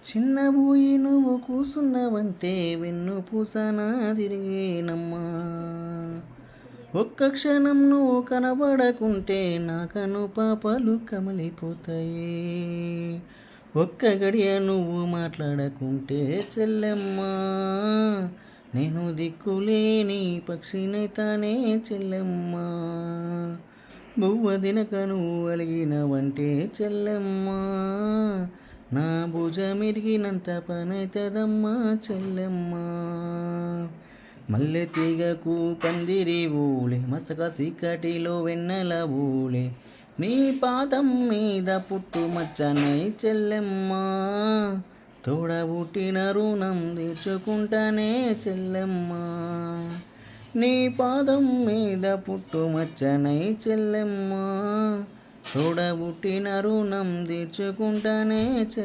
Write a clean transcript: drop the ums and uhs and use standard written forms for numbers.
చిన్నబోయి నువ్వు కూసున్నావంటే వెన్ను పూసనా తిరిగేనమ్మా. ఒక్క క్షణం నువ్వు కనబడకుంటే నా కను పాపలు కమిలిపోతాయి. ఒక్క గడియ నువ్వు మాట్లాడకుంటే చెల్లెమ్మా, నేను దిక్కులేని పక్షినైతానే చెల్లెమ్మా. బువ్వ దినక నువ్వు అలిగినవంటే చెల్లెమ్మా, నా భుజమిరిగినంత పనైతదమ్మా చెల్లెమ్మా. మల్లె తీగకు పందిరి ఊలే, మసక సీకటిలో వెన్నెల ఊలే, నీ పాదం మీద పుట్టు మచ్చనై చెల్లెమ్మా, తోడబుట్టిన రుణం తీర్చుకుంటానే చెల్లెమ్మా. నీ పాదం మీద పుట్టు మచ్చనై చెల్లెమ్మా, తోడబుట్టిన రుణం తీర్చుకుంటానే చెల్లెమ్మా.